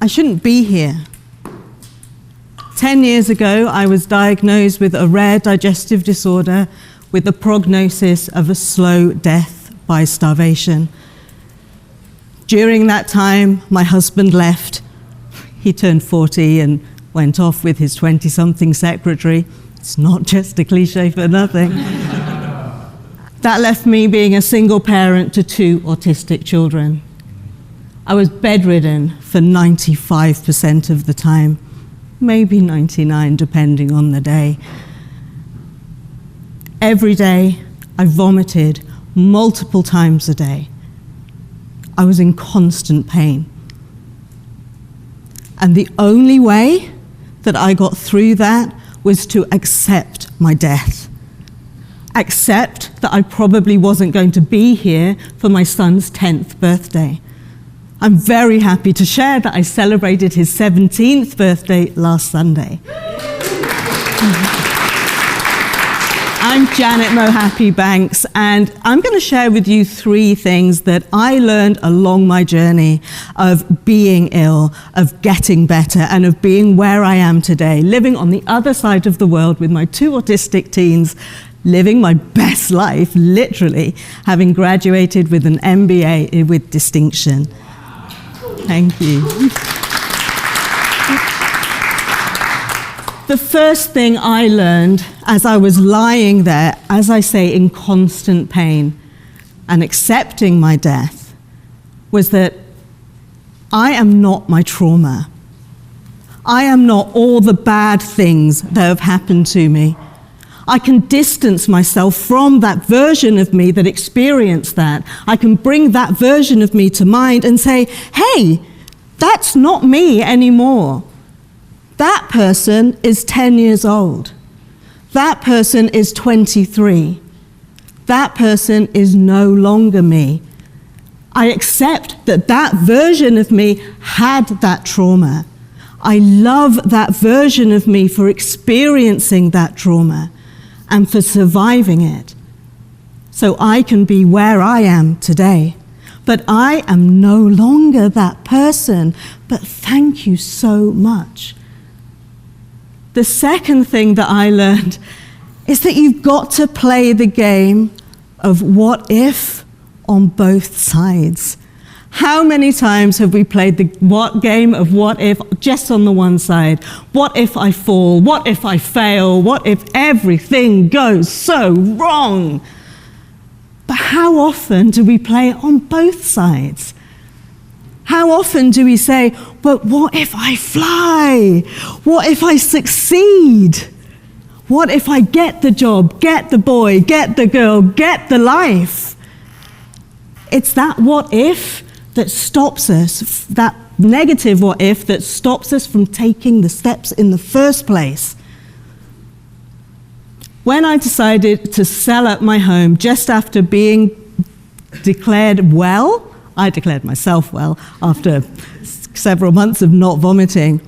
I shouldn't be here. 10 years ago, I was diagnosed with a rare digestive disorder with the prognosis of a slow death by starvation. During that time, my husband left. He turned 40 and went off with his 20-something secretary. It's not just a cliche for nothing. That left me being a single parent to 2 autistic children. I was bedridden for 95% of the time, maybe 99 depending on the day. Every day, I vomited multiple times a day. I was in constant pain. And the only way that I got through that was to accept my death. Accept that I probably wasn't going to be here for my son's 10th birthday. I'm very happy to share that I celebrated his 17th birthday last Sunday. I'm Janet Mohapi-Banks, and I'm going to share with you 3 things that I learned along my journey of being ill, of getting better, and of being where I am today, living on the other side of the world with my 2 autistic teens, living my best life, literally, having graduated with an MBA with distinction. Thank you. The first thing I learned as I was lying there, as I say, in constant pain and accepting my death, was that I am not my trauma. I am not all the bad things that have happened to me. I can distance myself from that version of me that experienced that. I can bring that version of me to mind and say, hey, that's not me anymore. That person is 10 years old. That person is 23. That person is no longer me. I accept that that version of me had that trauma. I love that version of me for experiencing that trauma and for surviving it, so I can be where I am today. But I am no longer that person, but thank you so much. The second thing that I learned is that you've got to play the game of what if on both sides. How many times have we played the game of what if just on the one side? What if I fall? What if I fail? What if everything goes so wrong? But how often do we play it on both sides? How often do we say, but what if I fly? What if I succeed? What if I get the job, get the boy, get the girl, get the life? It's that what if that stops us, that negative what if that stops us from taking the steps in the first place. When I decided to sell up my home just after being declared well, I declared myself well after several months of not vomiting,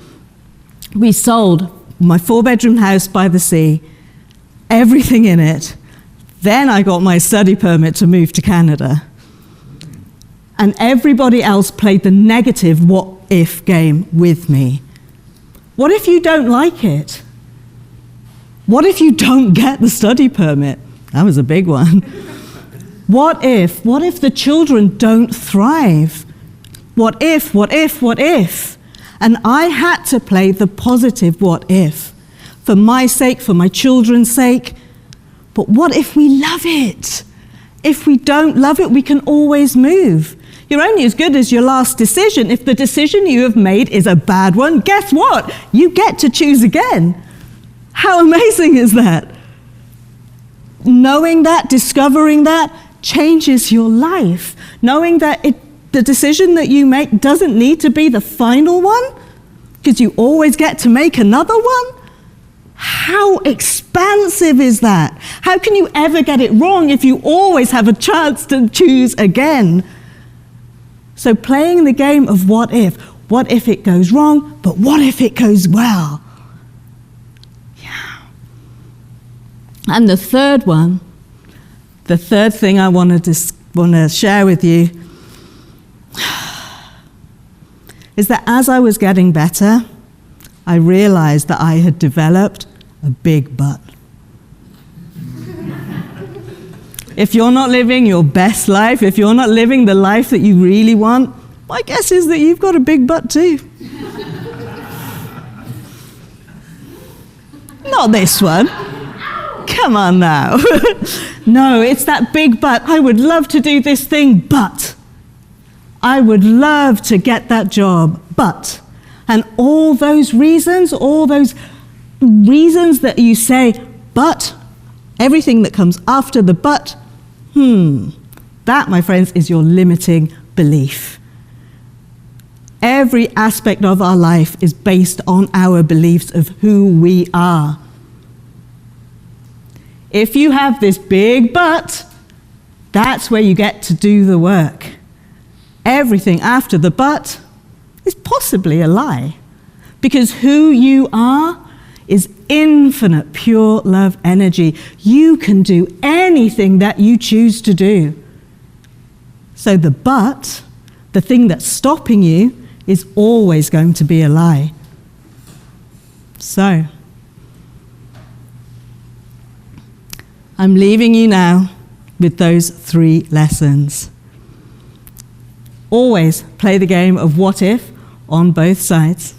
we sold my 4-bedroom house by the sea, everything in it. Then I got my study permit to move to Canada. And everybody else played the negative what-if game with me. What if you don't like it? What if you don't get the study permit? That was a big one. What if the children don't thrive? What if? And I had to play the positive what if, for my sake, for my children's sake. But what if we love it? If we don't love it, we can always move. You're only as good as your last decision. If the decision you have made is a bad one, guess what? You get to choose again. How amazing is that? Knowing that, discovering that, changes your life. Knowing that the decision that you make doesn't need to be the final one, because you always get to make another one. How expansive is that? How can you ever get it wrong if you always have a chance to choose again? So playing the game of what if it goes wrong, but what if it goes well? Yeah. And the third thing I want to share with you is that as I was getting better, I realized that I had developed a big butt. If you're not living your best life, if you're not living the life that you really want, my guess is that you've got a big butt too. Not this one. Come on now. No, it's that big but. I would love to do this thing, but. I would love to get that job, but. And all those reasons that you say, but, everything that comes after the but, that, my friends, is your limiting belief. Every aspect of our life is based on our beliefs of who we are. If you have this big but, that's where you get to do the work. Everything after the but is possibly a lie, because who you are is infinite pure love energy. You can do anything that you choose to do. So the but, the thing that's stopping you, is always going to be a lie. So, I'm leaving you now with those 3 lessons. Always play the game of what if on both sides.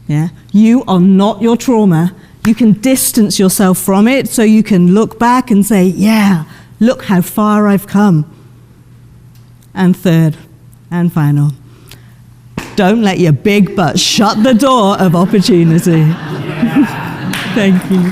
Yeah? You are not your trauma. You can distance yourself from it so you can look back and say, yeah, look how far I've come. And third and final, don't let your big butt shut the door of opportunity. Thank you.